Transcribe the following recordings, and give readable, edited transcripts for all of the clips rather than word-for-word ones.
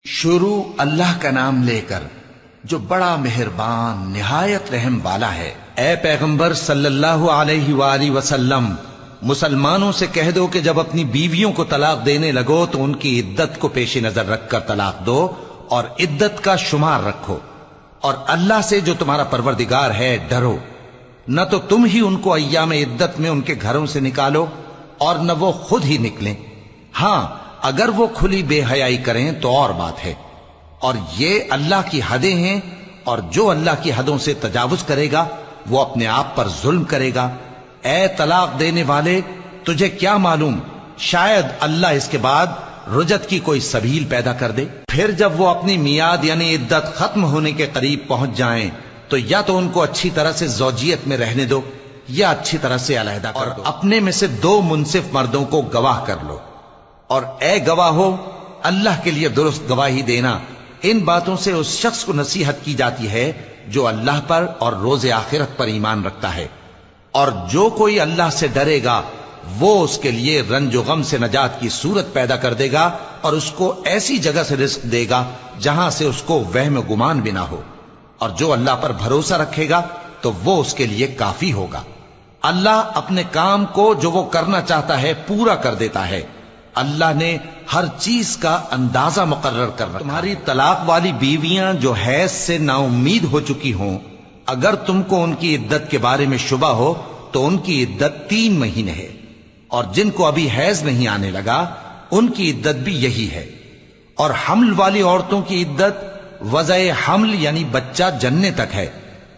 شروع اللہ کا نام لے کر جو بڑا مہربان نہایت رحم والا ہے۔ اے پیغمبر صلی اللہ علیہ وآلہ وسلم، مسلمانوں سے کہہ دو کہ جب اپنی بیویوں کو طلاق دینے لگو تو ان کی عدت کو پیش نظر رکھ کر طلاق دو اور عدت کا شمار رکھو، اور اللہ سے جو تمہارا پروردگار ہے ڈرو۔ نہ تو تم ہی ان کو ایام عدت میں ان کے گھروں سے نکالو اور نہ وہ خود ہی نکلیں، ہاں اگر وہ کھلی بے حیائی کریں تو اور بات ہے، اور یہ اللہ کی حدیں ہیں، اور جو اللہ کی حدوں سے تجاوز کرے گا وہ اپنے آپ پر ظلم کرے گا۔ اے طلاق دینے والے، تجھے کیا معلوم، شاید اللہ اس کے بعد رجعت کی کوئی سبیل پیدا کر دے۔ پھر جب وہ اپنی میعاد یعنی عدت ختم ہونے کے قریب پہنچ جائیں تو یا تو ان کو اچھی طرح سے زوجیت میں رہنے دو یا اچھی طرح سے علیحدہ کر دو، اور اپنے میں سے 2 منصف مردوں کو گواہ کر لو، اور اے گواہو اللہ کے لیے درست گواہی دینا۔ ان باتوں سے اس شخص کو نصیحت کی جاتی ہے جو اللہ پر اور روز آخرت پر ایمان رکھتا ہے، اور جو کوئی اللہ سے ڈرے گا وہ اس کے لیے رنج و غم سے نجات کی صورت پیدا کر دے گا، اور اس کو ایسی جگہ سے رزق دے گا جہاں سے اس کو وہم و گمان بھی نہ ہو، اور جو اللہ پر بھروسہ رکھے گا تو وہ اس کے لیے کافی ہوگا۔ اللہ اپنے کام کو جو وہ کرنا چاہتا ہے پورا کر دیتا ہے۔ اللہ نے ہر چیز کا اندازہ مقرر کر رکھا۔ تمہاری طلاق والی بیویاں جو حیض سے نا امید ہو چکی ہوں، اگر تم کو ان کی عدت کے بارے میں شبہ ہو تو ان کی عدت 3 مہینے ہے، اور جن کو ابھی حیض نہیں آنے لگا ان کی عدت بھی یہی ہے۔ اور حمل والی عورتوں کی عدت وضع حمل یعنی بچہ جننے تک ہے،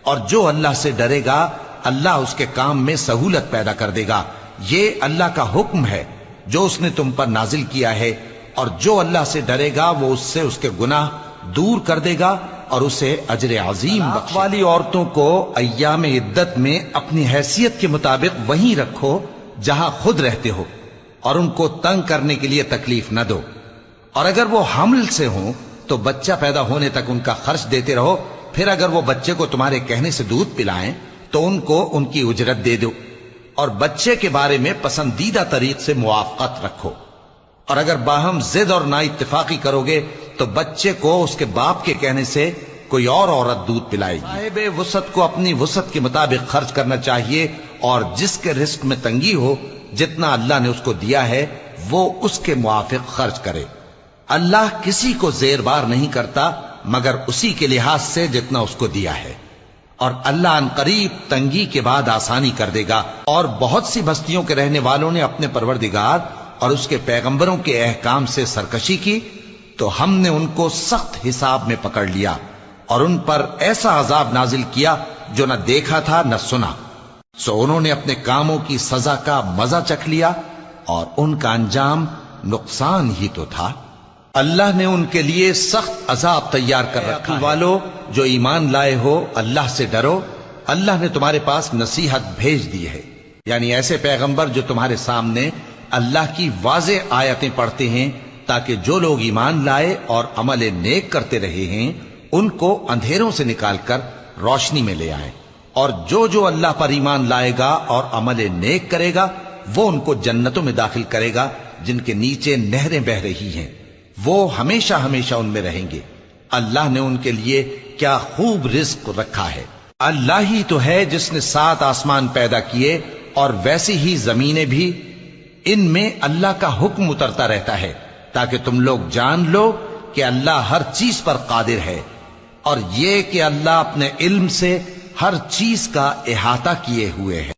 اور جو اللہ سے ڈرے گا اللہ اس کے کام میں سہولت پیدا کر دے گا۔ یہ اللہ کا حکم ہے جو اس نے تم پر نازل کیا ہے، اور جو اللہ سے ڈرے گا وہ اس سے اس کے گناہ دور کر دے گا اور اسے اجر عظیم بخشے گا۔ والی عورتوں کو ایام عدت میں اپنی حیثیت کے مطابق وہیں رکھو جہاں خود رہتے ہو، اور ان کو تنگ کرنے کے لیے تکلیف نہ دو، اور اگر وہ حمل سے ہوں تو بچہ پیدا ہونے تک ان کا خرچ دیتے رہو، پھر اگر وہ بچے کو تمہارے کہنے سے دودھ پلائیں تو ان کو ان کی اجرت دے دو، اور بچے کے بارے میں پسندیدہ طریق سے موافقت رکھو، اور اگر باہم ضد اور نا اتفاقی کرو گے تو بچے کو اس کے باپ کے کہنے سے کوئی اور عورت دودھ پلائے گی۔ صاحب وسعت کو اپنی وسعت کے مطابق خرچ کرنا چاہیے، اور جس کے رزق میں تنگی ہو جتنا اللہ نے اس کو دیا ہے وہ اس کے موافق خرچ کرے۔ اللہ کسی کو زیر بار نہیں کرتا مگر اسی کے لحاظ سے جتنا اس کو دیا ہے، اور اللہ ان قریب تنگی کے بعد آسانی کر دے گا۔ اور بہت سی بستیوں کے رہنے والوں نے اپنے پروردگار اور اس کے پیغمبروں کے احکام سے سرکشی کی تو ہم نے ان کو سخت حساب میں پکڑ لیا، اور ان پر ایسا عذاب نازل کیا جو نہ دیکھا تھا نہ سنا، سو انہوں نے اپنے کاموں کی سزا کا مزہ چکھ لیا، اور ان کا انجام نقصان ہی تو تھا۔ اللہ نے ان کے لیے سخت عذاب تیار کر رکھا ہے۔ والو جو ایمان لائے ہو اللہ سے ڈرو، اللہ نے تمہارے پاس نصیحت بھیج دی ہے، یعنی ایسے پیغمبر جو تمہارے سامنے اللہ کی واضح آیتیں پڑھتے ہیں تاکہ جو لوگ ایمان لائے اور عمل نیک کرتے رہے ہیں ان کو اندھیروں سے نکال کر روشنی میں لے آئیں، اور جو اللہ پر ایمان لائے گا اور عمل نیک کرے گا وہ ان کو جنتوں میں داخل کرے گا جن کے نیچے نہریں بہ رہی ہیں، وہ ہمیشہ ہمیشہ ان میں رہیں گے۔ اللہ نے ان کے لیے کیا خوب رزق رکھا ہے۔ اللہ ہی تو ہے جس نے 7 آسمان پیدا کیے اور ویسی ہی زمینیں بھی، ان میں اللہ کا حکم اترتا رہتا ہے تاکہ تم لوگ جان لو کہ اللہ ہر چیز پر قادر ہے، اور یہ کہ اللہ اپنے علم سے ہر چیز کا احاطہ کیے ہوئے ہے۔